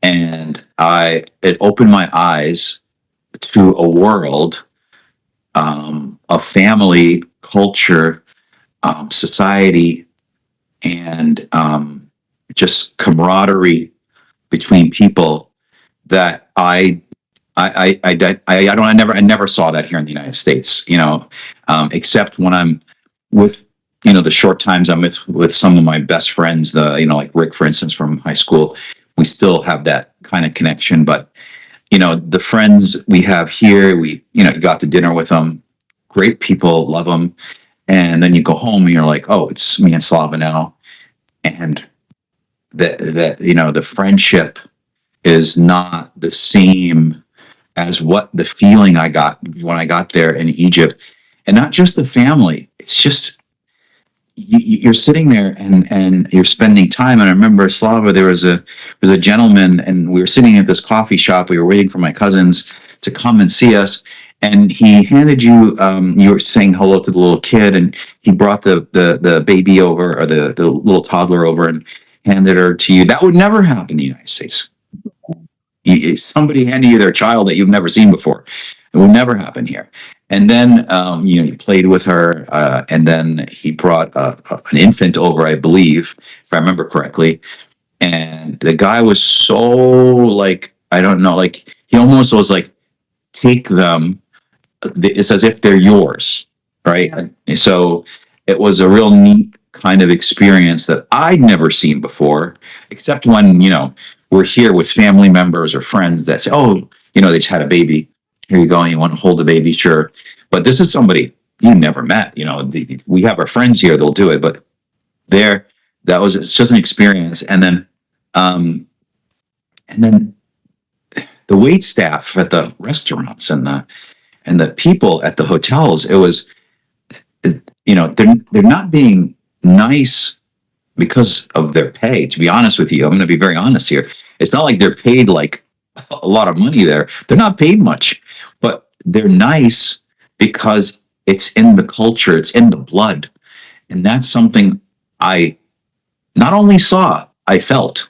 and it opened my eyes to a world, of family, culture, society, and just camaraderie between people that I never saw that here in the United States, except when I'm with, the short times I'm with some of my best friends, like Rick, for instance, from high school. We still have that kind of connection, but the friends we have here, you got to dinner with them, great people, love them. And then you go home and you're like, oh, it's me and Slava now. And the friendship is not the same as what the feeling I got when I got there in Egypt. And not just the family, it's just you're sitting there and you're spending time. And I remember, Slava, there was a gentleman, and we were sitting at this coffee shop. We were waiting for my cousins to come and see us, and he handed you, you were saying hello to the little kid, and he brought the baby over, or the little toddler over, and handed her to you. That would never happen in the United States. Somebody handing you their child that you've never seen before. It will never happen here. And then, he played with her, and then he brought an infant over, I believe, if I remember correctly. And the guy was so, like, I don't know, like, he almost was like, take them. It's as if they're yours, right? Yeah. And so it was a real neat kind of experience that I'd never seen before, except when, we're here with family members or friends that say, oh, they just had a baby. Here you go. You want to hold a baby? Sure. But this is somebody you never met. We have our friends here. They'll do it. But it's just an experience. And then the wait staff at the restaurants and the people at the hotels, it was, they're not being nice because of their pay. To be honest with you, I'm going to be very honest here. It's not like they're paid like a lot of money there. They're not paid much, but they're nice because it's in the culture, it's in the blood. And that's something I not only saw, I felt.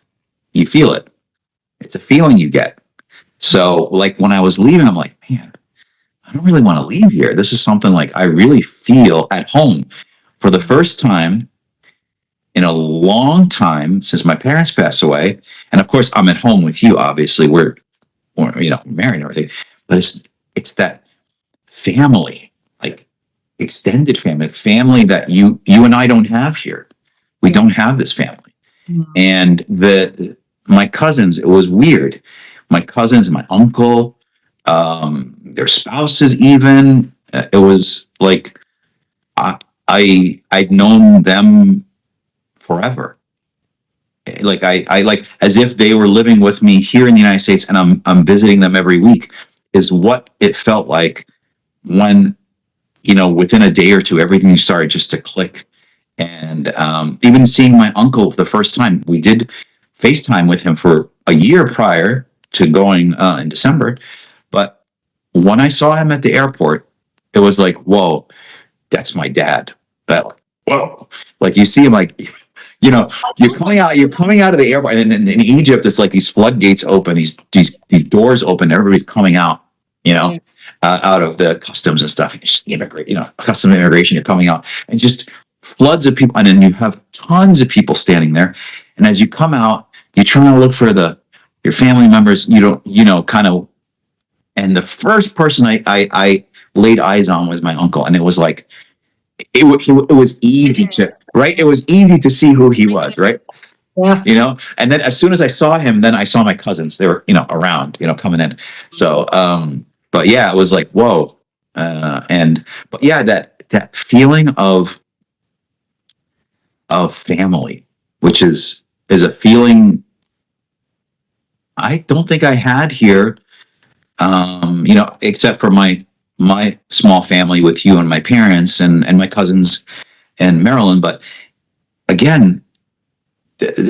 You feel it. It's a feeling you get. So, like, when I was leaving, I'm like, man, I don't really want to leave here. This is something like I really feel at home for the first time in a long time since my parents passed away. And of course, I'm at home with you. Obviously, we're married and everything. But it's that family, like extended family that you and I don't have here. We don't have this family. Mm-hmm. And my cousins, it was weird. My cousins, my uncle, their spouses, even, it was like I'd known them forever. Like I like as if they were living with me here in the United States, and I'm visiting them every week, is what it felt like when, within a day or two, everything started just to click. And even seeing my uncle the first time, we did FaceTime with him for a year prior to going in December. But when I saw him at the airport, it was like, whoa, that's my dad. Whoa, like you see him, like, you're coming out of the airport, and in Egypt, it's like these floodgates open, these doors open, everybody's coming out, out of the customs and stuff. Just custom immigration, you're coming out, and just floods of people, and then you have tons of people standing there. And as you come out, you're trying to look for your family members. Kind of. And the first person I laid eyes on was my uncle, and it was like it was easy to. Right. It was easy to see who he was. Right. Yeah. And then as soon as I saw him, then I saw my cousins. They were, around, coming in. So, but yeah, it was like, whoa. But yeah, that feeling of family, which is a feeling I don't think I had here, except for my small family with you and my parents and my cousins and Maryland. But again,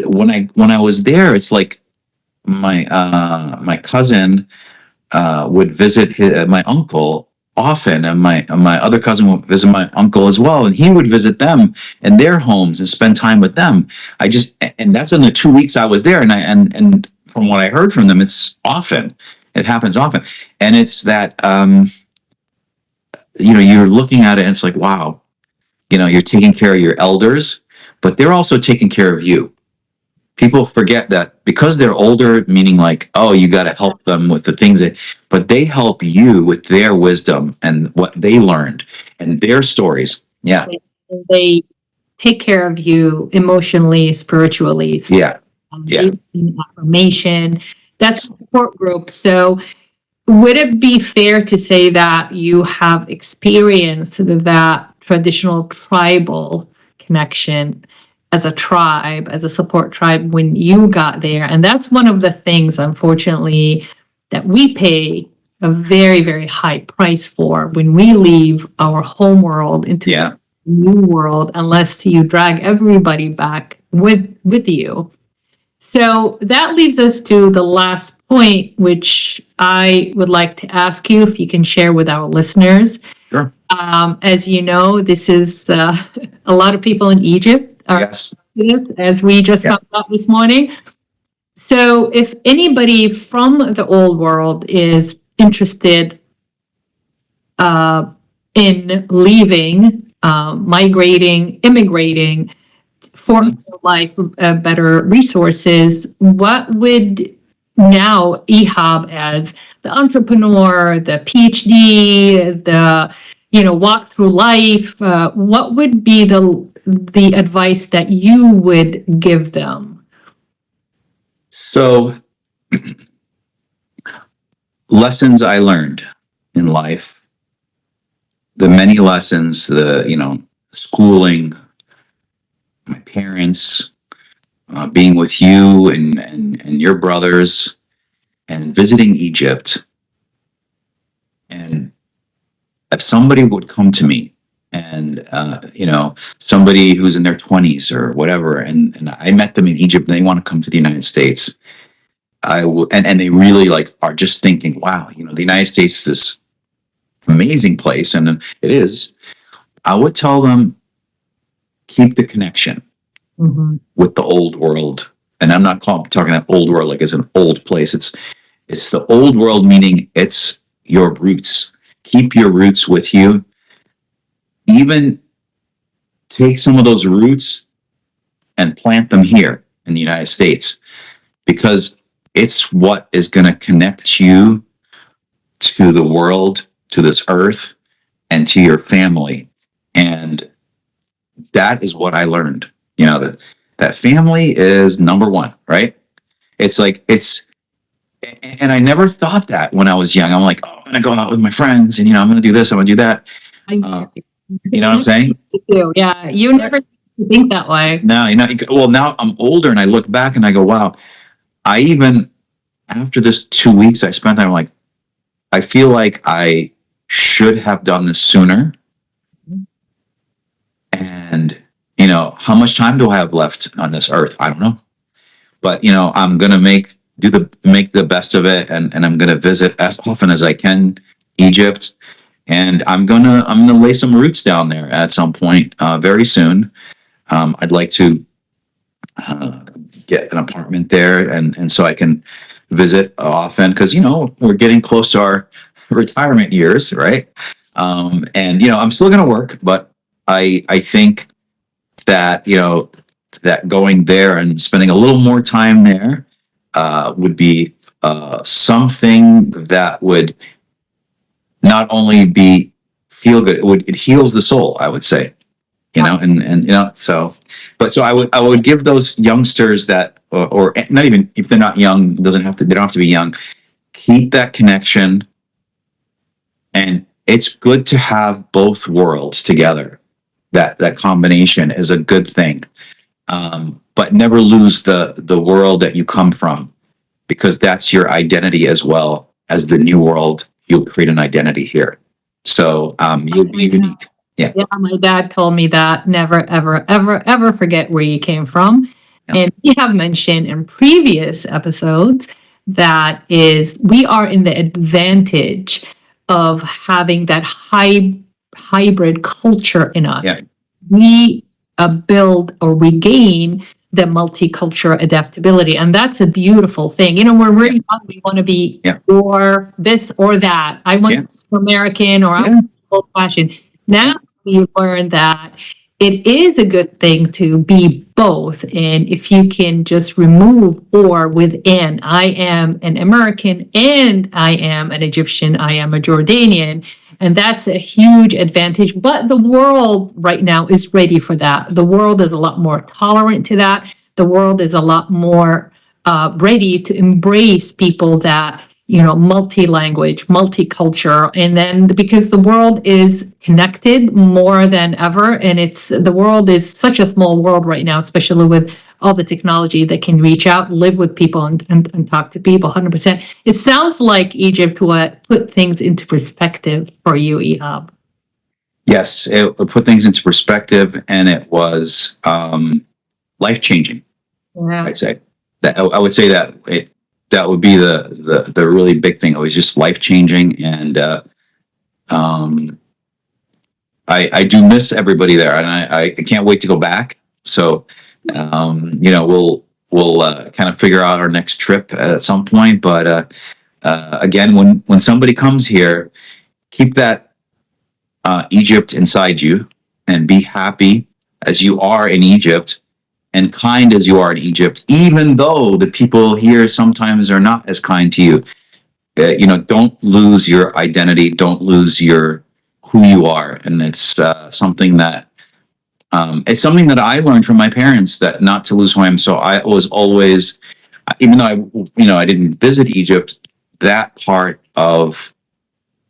when I was there, it's like my cousin would visit my uncle often, and my other cousin would visit my uncle as well, and he would visit them in their homes and spend time with them. And that's in the 2 weeks I was there, and from what I heard from them, it happens often, and it's that you're looking at it and it's like, wow, you're taking care of your elders, but they're also taking care of you. People forget that because they're older, meaning like, oh, you got to help them with the things but they help you with their wisdom and what they learned and their stories. Yeah. They take care of you emotionally, spiritually. So, yeah. Affirmation. That's a support group. So would it be fair to say that you have experienced that traditional tribal connection as a tribe, as a support tribe when you got there? And that's one of the things, unfortunately, that we pay a very, very high price for when we leave our home world into the new world, unless you drag everybody back with you. So that leads us to the last point, which I would like to ask you if you can share with our listeners. Sure. As you know, this is a lot of people in Egypt are as we just found out this morning. So if anybody from the old world is interested in leaving, migrating, immigrating for life, better resources, what would now Ihab, as the entrepreneur, the PhD, the walk through life, what would be the advice that you would give them? So, lessons I learned in life, the many lessons, schooling, my parents, being with you and your brothers, and visiting Egypt. And if somebody would come to me and, somebody who's in their 20s or whatever, and I met them in Egypt, and they want to come to the United States, and they really are just thinking, wow, the United States is this amazing place, and it is. I would tell them, keep the connection with the old world. And I'm not talking about old world like it's an old place. It's the old world, meaning it's your roots. Keep your roots with you. Even take some of those roots and plant them here in the United States, because it's what is going to connect you to the world, to this earth, and to your family. And that is what I learned. That family is number one, right? And I never thought that when I was young. I'm like, oh, I'm going to go out with my friends, and, I'm going to do this, I'm going to do that. You know what I'm saying? Yeah, you never think that way. No, well, now I'm older and I look back and I go, wow, after this 2 weeks I spent there, I'm like, I feel like I should have done this sooner. And, how much time do I have left on this earth? I don't know. But, I'm going to make the best of it. And I'm going to visit as often as I can Egypt. And I'm going to lay some roots down there at some point very soon. I'd like to get an apartment there, and so I can visit often, because, we're getting close to our retirement years, right? And, I'm still going to work, but I think that, that going there and spending a little more time there would be something that would not only feel good, it heals the soul, I would say, so I would give those youngsters that, or not even if they're not young, they don't have to be young, keep that connection. And it's good to have both worlds together. That combination is a good thing. But never lose the world that you come from, because that's your identity as well as the new world. You'll create an identity here. So you'll be unique. Yeah, my dad told me that never, ever, ever, ever forget where you came from. Yeah. And we have mentioned in previous episodes that we are in the advantage of having that hybrid culture in us. Yeah. We build or we gain the multicultural adaptability, and that's a beautiful thing. When we're young, we want to be or this or that. I want to be American, or I want to be old-fashioned. Now we learn that it is a good thing to be both, and if you can just remove or within, I am an American and I am an Egyptian, I am a Jordanian, and that's a huge advantage. But the world right now is ready for that. The world is a lot more tolerant to that. The world is a lot more ready to embrace people that, multi-language, multicultural, and then because the world is connected more than ever, and the world is such a small world right now, especially with all the technology that can reach out, live with people, and talk to people 100%. It sounds like Egypt put things into perspective for you, Ihab. Yes, it put things into perspective, and it was life-changing. Yeah. I'd say that I would say that would be the really big thing. It was just life-changing, and I do miss everybody there, and I can't wait to go back. So we'll kind of figure out our next trip at some point. But again, when somebody comes here, keep that Egypt inside you, and be happy as you are in Egypt, and kind as you are in Egypt, even though the people here sometimes are not as kind to you. Don't lose your identity. Don't lose who you are. And it's something that I learned from my parents, that not to lose who I am. So I was always, even though I didn't visit Egypt, that part of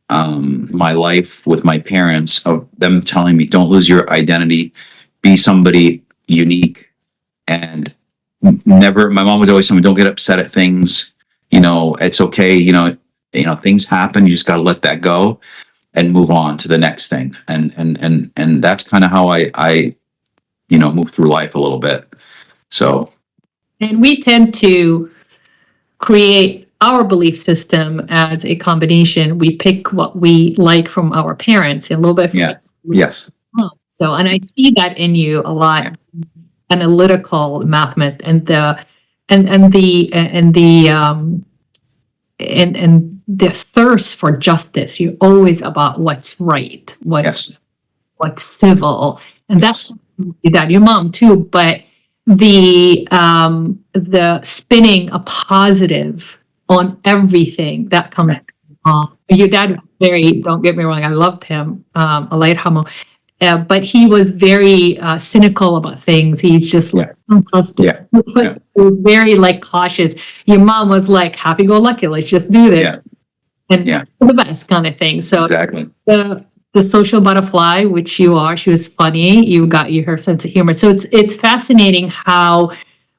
my life with my parents, of them telling me, don't lose your identity, be somebody unique. And my mom would always tell me, don't get upset at things. It's okay. Things happen. You just got to let that go and move on to the next thing. And that's kind of how I move through life a little bit. So. And we tend to create our belief system as a combination. We pick what we like from our parents, and a little bit from Yes. So, and I see that in you a lot. Yeah. Analytical mathematics and the thirst for justice. You're always about what's right, what's civil, and that's that your mom too. But the spinning a positive on everything that comes. Your dad was very. Don't get me wrong. I loved him. Allah yarhamu. But he was very cynical about things. He's just like, It was very cautious. Your mom was like, happy-go-lucky, let's just do this. And the best kind of thing. So exactly. The social butterfly, which you are, she was funny. You got her sense of humor. So it's fascinating how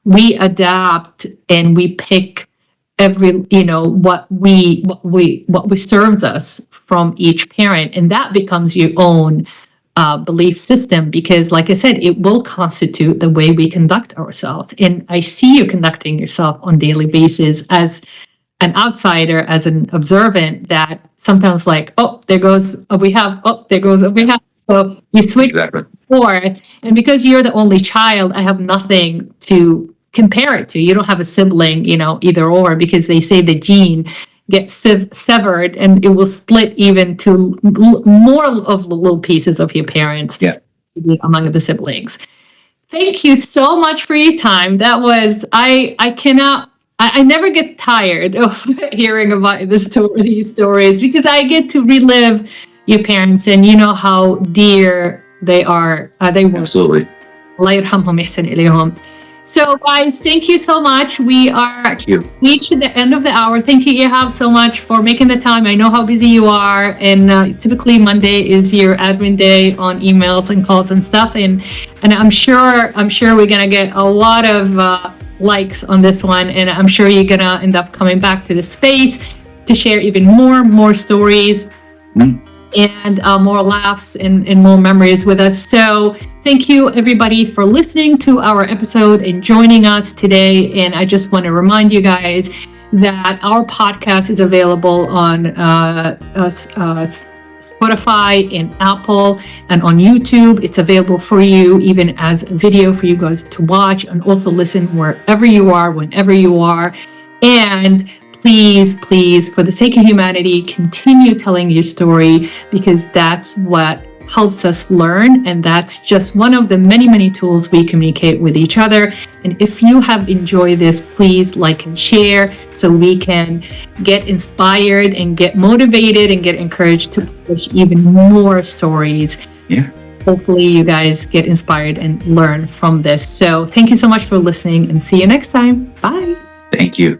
we adapt and we pick what serves us from each parent, and that becomes your own belief system, because like I said, it will constitute the way we conduct ourselves. And I see you conducting yourself on a daily basis as an outsider, as an observant, that sometimes there goes we have. So you switch forth, and because you're the only child, I have nothing to compare it to. You don't have a sibling, either or, because they say the gene gets severed and it will split even to more of the little pieces of your parents among the siblings. Thank you so much for your time. That was, I never get tired of hearing about these stories, because I get to relive your parents, and you know how dear they are. They were. Absolutely. Allah yarhamhum ihsan ilayhum. So guys, thank you so much. We are reached the end of the hour. Thank you, Ihab, so much for making the time. I know how busy you are, and typically Monday is your admin day on emails and calls and stuff. And I'm sure we're gonna get a lot of likes on this one, and I'm sure you're gonna end up coming back to the space to share even more stories. And more laughs and more memories with us. So thank you, everybody, for listening to our episode and joining us today. And I just want to remind you guys, that our podcast is available on Spotify and Apple and on YouTube. It's available for you even as a video for you guys to watch and also listen wherever you are, whenever you are. And please, for the sake of humanity, continue telling your story, because that's what helps us learn, and that's just one of the many tools we communicate with each other. And if you have enjoyed this, please like and share so we can get inspired and get motivated and get encouraged to push even more stories. Yeah. Hopefully you guys get inspired and learn from this. So thank you so much for listening, and see you next time. Bye. Thank you.